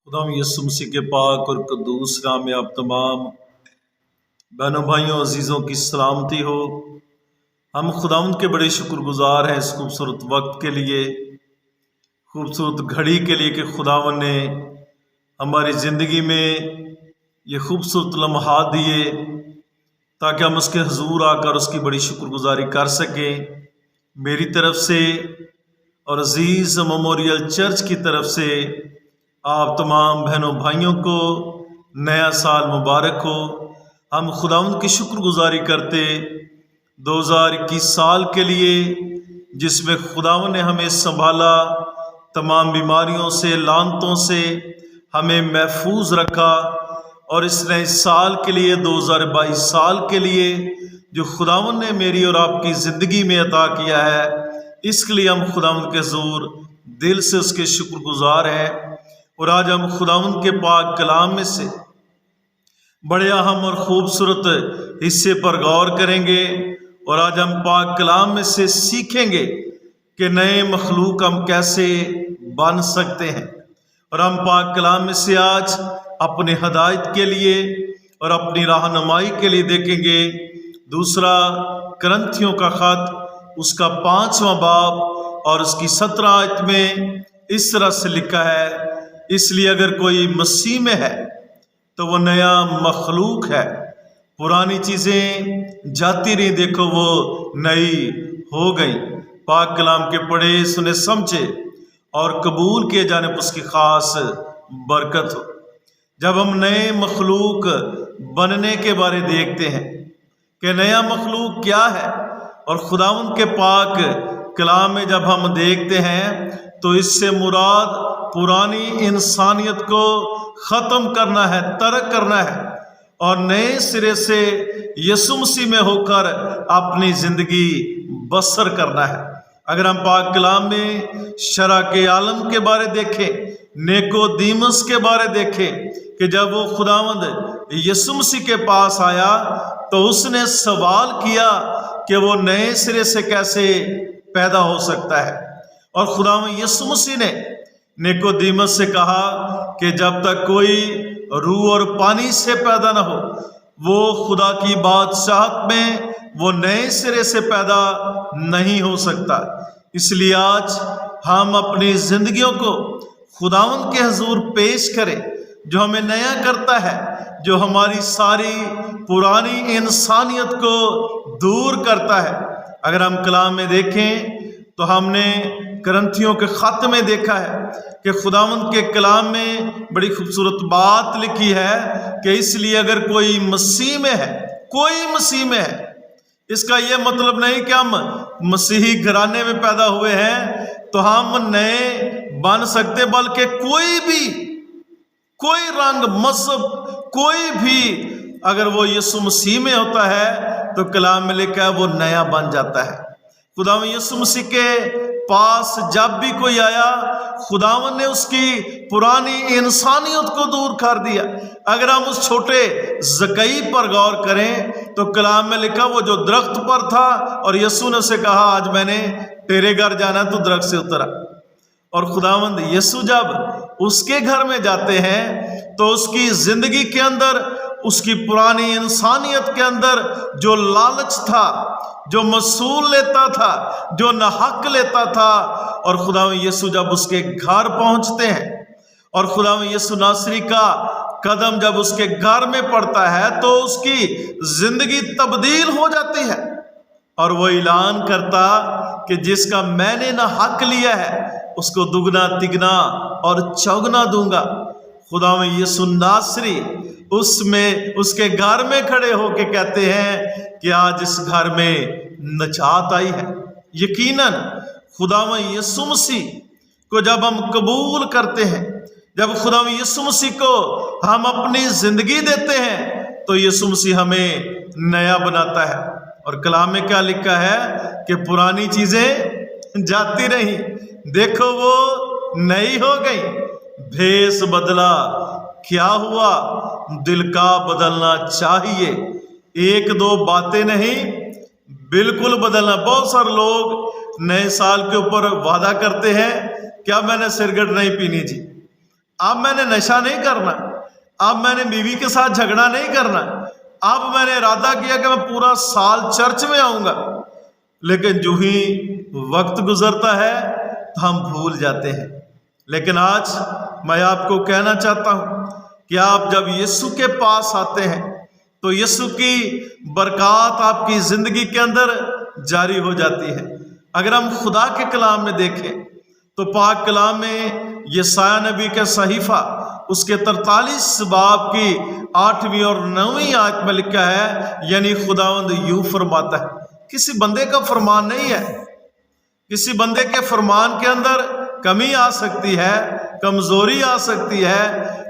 खुदाम यीशु मसीह के पाक और कद्दूस नाम में आप तमाम बहनों भाइयों अजीज़ों की सलामती हो। हम खुदावंद के बड़े शुक्रगुजार हैं इस खूबसूरत वक्त के लिए, खूबसूरत घड़ी के लिए कि खुदावंद ने हमारी ज़िंदगी में ये खूबसूरत लम्हात दिए ताकि हम उसके हजूर आकर उसकी बड़ी शुक्रगुजारी कर सकें। मेरी तरफ से और अजीज़ मेमोरियल चर्च की तरफ से आप तमाम बहनों भाइयों को नया साल मुबारक हो। हम खुदावंद की शुक्रगुजारी करते 2021 साल के लिए जिसमें खुदावंद ने हमें संभाला, तमाम बीमारियों से, लानतों से हमें महफूज रखा। और इस नए साल के लिए 2022 साल के लिए जो खुदावंद ने मेरी और आपकी ज़िंदगी में अता किया है, इसके लिए हम खुदावंद के ज़ोर दिल से उसके शुक्रगुजार हैं। और आज हम खुदावंद के पाक कलाम में से बड़े अहम और ख़ूबसूरत हिस्से पर गौर करेंगे। और आज हम पाक कलाम में से सीखेंगे कि नए मखलूक हम कैसे बन सकते हैं। और हम पाक कलाम में से आज अपने हदायत के लिए और अपनी रहनुमाई के लिए देखेंगे दूसरा करंथियों का खत, उसका 5वां बाब और उसकी 17 आयत में इस तरह से लिखा है, इसलिए अगर कोई मसीह में है तो वो नया मखलूक है, पुरानी चीज़ें जाती रही, देखो वो नई हो गई। पाक कलाम के पढ़े सुने समझे और कबूल किए जाने पर उसकी ख़ास बरकत हो। जब हम नए मखलूक बनने के बारे देखते हैं कि नया मखलूक क्या है, और खुदावंद के पाक कलाम में जब हम देखते हैं तो इससे मुराद पुरानी इंसानियत को ख़त्म करना है, तर्क करना है और नए सिरे से यीशु मसीह में होकर अपनी ज़िंदगी बसर करना है। अगर हम पाक कलाम में शरा के आलम के बारे देखें, निकोदीमुस के बारे देखें कि जब वो खुदावंद यीशु मसीह के पास आया तो उसने सवाल किया कि वो नए सिरे से कैसे पैदा हो सकता है। और खुदावंद यीशु मसीह ने निकोदीमुस से कहा कि जब तक कोई रूह और पानी से पैदा ना हो वो खुदा की बादशाहत में वो नए सिरे से पैदा नहीं हो सकता। इसलिए आज हम अपनी जिंदगियों को खुदावंद के हुजूर पेश करें जो हमें नया करता है, जो हमारी सारी पुरानी इंसानियत को दूर करता है। अगर हम कलाम में देखें तो हमने करंथियों के खत में देखा है कि खुदावंद के कलाम में बड़ी खूबसूरत बात लिखी है कि इसलिए अगर कोई मसीह में है, कोई मसीह में है, इसका यह मतलब नहीं कि हम मसीही घराने में पैदा हुए हैं तो हम नए बन सकते, बल्कि कोई रंग मजहब कोई भी अगर वो यीशु मसीह में होता है तो कलाम में लिखा है वो नया बन जाता है। खुदावंद यीशु मसीह के पास जब भी कोई आया खुदावंद ने उसकी पुरानी इंसानियत को दूर कर दिया। अगर हम उस छोटे ज़कई पर गौर करें तो कलाम में लिखा वो जो दरख्त पर था और यीशु ने उसे कहा आज मैंने तेरे घर जाना तो दरख्त से उतरा। और खुदावंद यीशु जब उसके घर में जाते हैं तो उसकी ज़िंदगी के अंदर, उसकी पुरानी इंसानियत के अंदर जो लालच था, जो मसूल लेता था, जो नाहक लेता था, और खुदावंद यीशु जब उसके घर पहुंचते हैं और खुदावंद यीशु नासरी का कदम जब उसके घर में पड़ता है तो उसकी जिंदगी तब्दील हो जाती है और वो ऐलान करता कि जिसका मैंने ना हक लिया है उसको दुगना तिगना और चौगना दूंगा। खुदावंद यीशु नासरी उसमें उसके घर में खड़े होके कहते हैं कि आज इस घर में नजात आई है। यकीनन खुदावंद यीशु मसीह को जब हम कबूल करते हैं, जब खुदावंद यीशु मसीह को हम अपनी जिंदगी देते हैं तो यीशु मसीह हमें नया बनाता है। और कलाम में क्या लिखा है कि पुरानी चीजें जाती रही, देखो वो नई हो गई। भेष बदला, क्या हुआ? दिल का बदलना चाहिए, एक दो बातें नहीं, बिल्कुल बदलना। बहुत सारे लोग नए साल के ऊपर वादा करते हैं क्या मैंने सिगरेट नहीं पीनी जी, اب میں نے نشہ نہیں کرنا، اب میں نے بیوی کے ساتھ جھگڑا نہیں کرنا، اب میں نے ارادہ کیا کہ میں پورا سال چرچ میں آؤں گا۔ لیکن جو ہی وقت گزرتا ہے تو ہم بھول جاتے ہیں۔ لیکن آج میں آپ کو کہنا چاہتا ہوں کہ آپ جب یسوع کے پاس آتے ہیں تو یسوع کی برکات آپ کی زندگی کے اندر جاری ہو جاتی ہے۔ اگر ہم خدا کے کلام میں دیکھیں تو پاک کلام میں یسایہ نبی کا صحیفہ اس کے 43 باب کی 8ویں اور 9ویں آیت میں لکھا ہے، یعنی خداوند یوں فرماتا ہے۔ کسی بندے کا فرمان نہیں ہے، کسی بندے کے فرمان کے اندر کمی آ سکتی ہے، کمزوری آ سکتی ہے،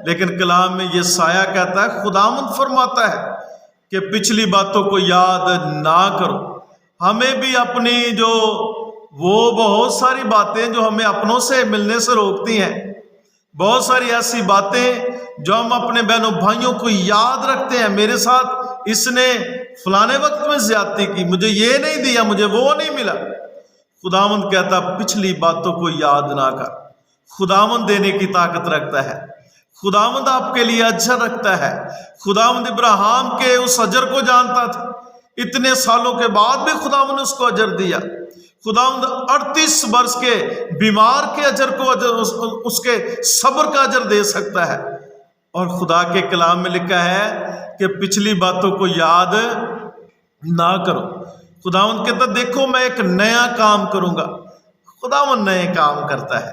لیکن کلام میں یسایہ کہتا ہے، خداوند فرماتا ہے کہ پچھلی باتوں کو یاد نہ کرو۔ ہمیں بھی اپنی جو وہ بہت ساری باتیں جو ہمیں اپنوں سے ملنے سے روکتی ہیں، بہت ساری ایسی باتیں جو ہم اپنے بہنوں بھائیوں کو یاد رکھتے ہیں، میرے ساتھ اس نے فلانے وقت میں زیادتی کی، مجھے یہ نہیں دیا، مجھے وہ نہیں ملا۔ خداوند کہتا پچھلی باتوں کو یاد نہ کر۔ خداوند دینے کی طاقت رکھتا ہے، خداوند آپ کے لیے اجر رکھتا ہے۔ خداوند ابراہیم کے اس اجر کو جانتا تھا، اتنے سالوں کے بعد بھی خداوند نے اس کو اجر دیا۔ خداوند 38 برس کے بیمار کے اجر کو اس کے صبر کا اجر دے سکتا ہے۔ اور خدا کے کلام میں لکھا ہے کہ پچھلی باتوں کو یاد نہ کرو۔ خداوند کہتا دیکھو میں ایک نیا کام کروں گا۔ خداوند نئے کام کرتا ہے،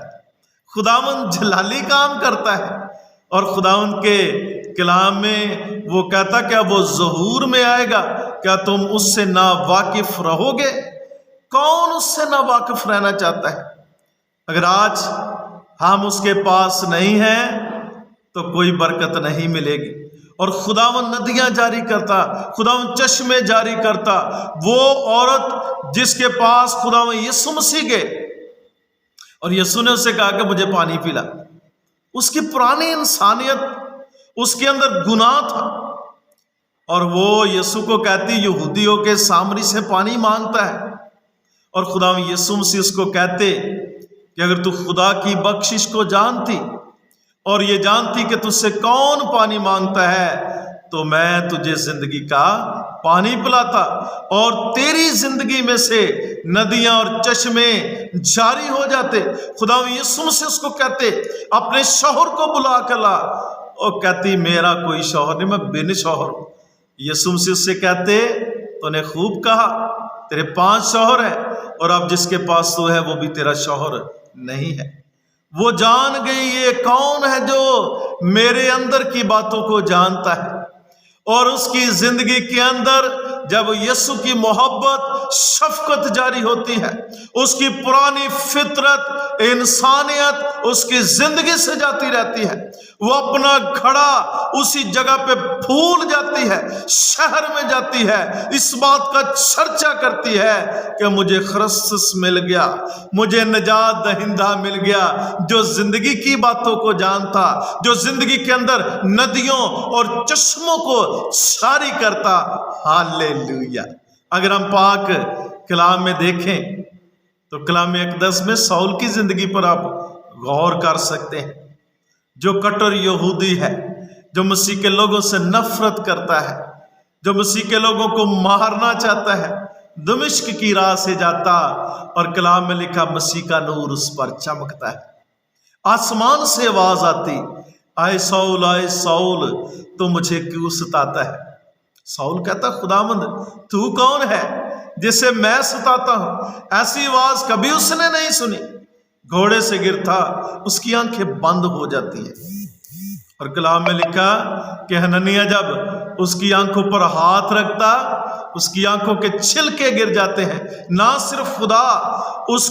خداوند جلالی کام کرتا ہے، اور خداوند کے کلام میں وہ کہتا کیا وہ ظہور میں آئے گا، کیا تم اس سے نا واقف رہو گے؟ کون اس سے نا واقف رہنا چاہتا ہے؟ اگر آج ہم اس کے پاس نہیں ہیں تو کوئی برکت نہیں ملے گی۔ اور خداوند ندیاں جاری کرتا، خداوند چشمے جاری کرتا۔ وہ عورت جس کے پاس خداوند یسوع مسیح گئے اور یسوع نے اسے کہا کہ مجھے پانی پلا، اس کی پرانی انسانیت، اس کے اندر گناہ تھا، اور وہ یسوع کو کہتی یہودیوں کے سامری سے پانی مانگتا ہے، اور خداوند یسوع مسیح اس کو کہتے کہ اگر تو خدا کی بخشش کو جانتی اور یہ جانتی کہ تجھ سے کون پانی مانگتا ہے تو میں تجھے زندگی کا پانی پلاتا اور تیری زندگی میں سے ندیاں اور چشمے جاری ہو جاتے۔ خداوند یسوع سے اس کو کہتے اپنے شوہر کو بلا کر لا، اور کہتی میرا کوئی شوہر نہیں، میں بن شوہر ہوں۔ یسوع سے اس سے کہتے تو نے خوب کہا، تیرے 5 شوہر ہیں اور اب جس کے پاس تو ہے وہ بھی تیرا شوہر نہیں ہے۔ وہ جان گئی یہ کون ہے جو میرے اندر کی باتوں کو جانتا ہے، اور اس کی زندگی کے اندر جب یسوع کی محبت شفقت جاری ہوتی ہے، اس کی پرانی فطرت انسانیت اس کی زندگی سے جاتی رہتی ہے، وہ اپنا گھڑا اسی جگہ پہ بھول جاتی ہے، شہر میں جاتی ہے، اس بات کا چرچا کرتی ہے کہ مجھے خرسس مل گیا، مجھے نجات دہندہ مل گیا، جو زندگی کی باتوں کو جانتا، جو زندگی کے اندر ندیوں اور چشموں کو جاری کرتا۔ ہاللیلویہ۔ اگر ہم پاک کلام میں دیکھیں تو کلام اقدس میں ساؤل کی زندگی پر آپ غور کر سکتے ہیں، جو کٹر یہودی ہے، جو مسیح کے لوگوں سے نفرت کرتا ہے، جو مسیح کے لوگوں کو مارنا چاہتا ہے، دمشق کی راہ سے جاتا، اور کلام میں لکھا مسیح کا نور اس پر چمکتا ہے۔ آسمان سے آواز آتی، آئے ساؤل تو مجھے کیوں ستاتا ہے؟ ساؤل کہتا خداوند تو کون ہے جسے میں ستاتا ہوں؟ ایسی آواز کبھی اس نے نہیں سنی۔ گھوڑے سے گرتا، اس کی آنکھیں بند ہو جاتی ہیں، اور کلام میں لکھا کہ حنانیہ جب اس کی آنکھوں پر ہاتھ رکھتا، اس کی آنکھوں کے چھلکے گر جاتے ہیں۔ نہ صرف خدا اس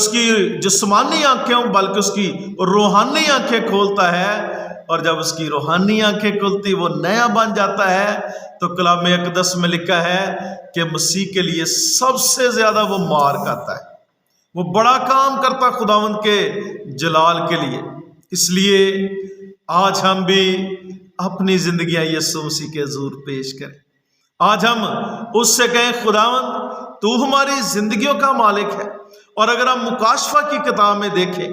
کی جسمانی آنکھیں بلکہ اس کی روحانی آنکھیں کھولتا ہے، اور جب اس کی روحانی آنکھیں کھلتی وہ نیا بن جاتا ہے۔ تو کلام اقدس میں لکھا ہے کہ مسیح کے لیے سب سے زیادہ وہ مار کھاتا ہے، وہ بڑا کام کرتا خداوند کے جلال کے لیے۔ اس لیے آج ہم بھی اپنی زندگیاں یسوع مسیح کے حضور پیش کریں۔ آج ہم اس سے کہیں خداوند تو ہماری زندگیوں کا مالک ہے۔ اور اگر ہم مکاشفہ کی کتاب میں دیکھیں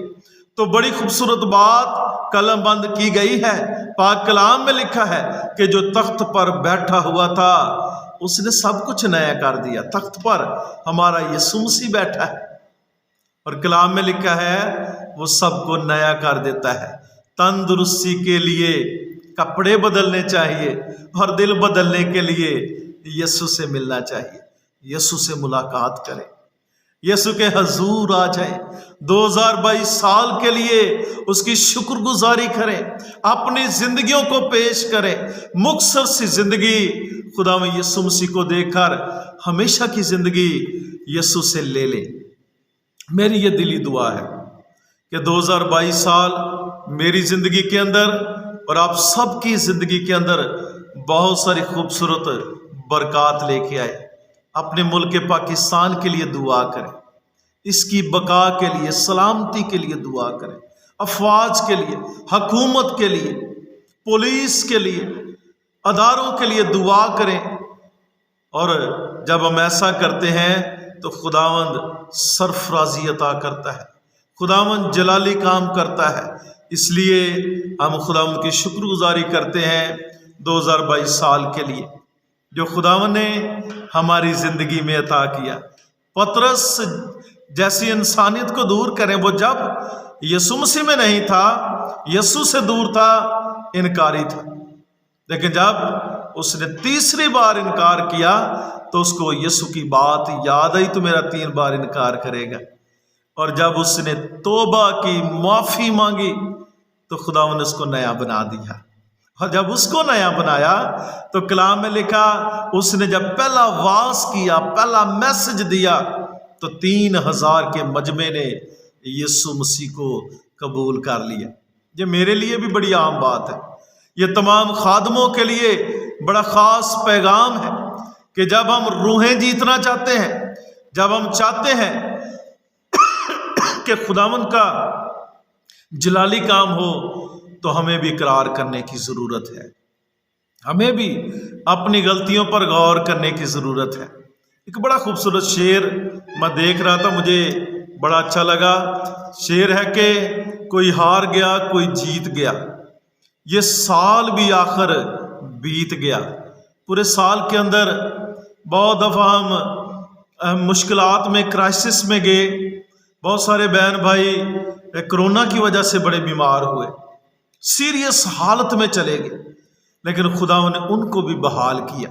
تو بڑی خوبصورت بات कलम बंद की गई है। पाक कलाम में लिखा है कि जो तख्त पर बैठा हुआ था उसने सब कुछ नया कर दिया। तख्त पर हमारा यीशु मसीह बैठा है और कलाम में लिखा है वो सबको नया कर देता है। तंदुरुस्ती के लिए कपड़े बदलने चाहिए और दिल बदलने के लिए यीशु से मिलना चाहिए। यीशु से मुलाकात करें, यीशु के हजूर आ जाए, 2022 साल के लिए उसकी शुक्रगुजारी करें, अपनी जिंदगियों को पेश करें। मुख्तसर सी जिंदगी खुदा में यीशु मसीह को देखकर हमेशा की जिंदगी यीशु से ले लें। मेरी ये दिली दुआ है कि 2022 साल मेरी जिंदगी के अंदर और आप सबकी जिंदगी के अंदर बहुत सारी खूबसूरत बरकत लेके आए। अपने मुल्क पाकिस्तान के लिए दुआ करें, इसकी बका के लिए, सलामती के लिए दुआ करें, अफवाज के लिए, हकूमत के लिए, पुलिस के लिए, अदारों के लिए दुआ करें। और जब हम ऐसा करते हैं तो खुदावंद सरफराजी अता करता है, खुदावंद जलाली काम करता है। इसलिए हम खुदावंद की शुक्रगुजारी करते हैं 2022 साल के लिए जो खुदावंद ने हमारी जिंदगी में अता किया। पतरस जैसी इंसानियत को दूर करें, वो जब यीशु मसीह में नहीं था, यीशु से दूर था, इनकारी था, लेकिन जब उसने तीसरी बार इनकार किया तो उसको यीशु की बात याद आई, तो मेरा 3 बार इनकार करेगा। और जब उसने तौबा की, माफी मांगी, तो खुदावंद ने उसको नया बना दिया। और जब उसको नया बनाया तो कलाम में लिखा उसने जब पहला वास किया, पहला मैसेज दिया, तो 3000 के मजमे ने यीशु मसीह को कबूल कर लिया। ये मेरे लिए भी बड़ी आम बात है, ये तमाम खादमों के लिए बड़ा ख़ास पैगाम है कि जब हम रूहें जीतना चाहते हैं, जब हम चाहते हैं कि खुदावंद का जलाली काम हो, तो हमें भी इकरार करने की ज़रूरत है, हमें भी अपनी गलतियों पर गौर करने की ज़रूरत है। एक बड़ा खूबसूरत शेर मैं देख रहा था, मुझे बड़ा अच्छा लगा। शेर है कि कोई हार गया, कोई जीत गया, ये साल भी आखिर बीत गया। पूरे साल के अंदर बहुत दफ़ा हम मुश्किलात में, क्राइसिस में गए। बहुत सारे बहन भाई कोरोना की वजह से बड़े बीमार हुए, सीरियस हालत में चले गए, लेकिन खुदा ने उनको भी बहाल किया।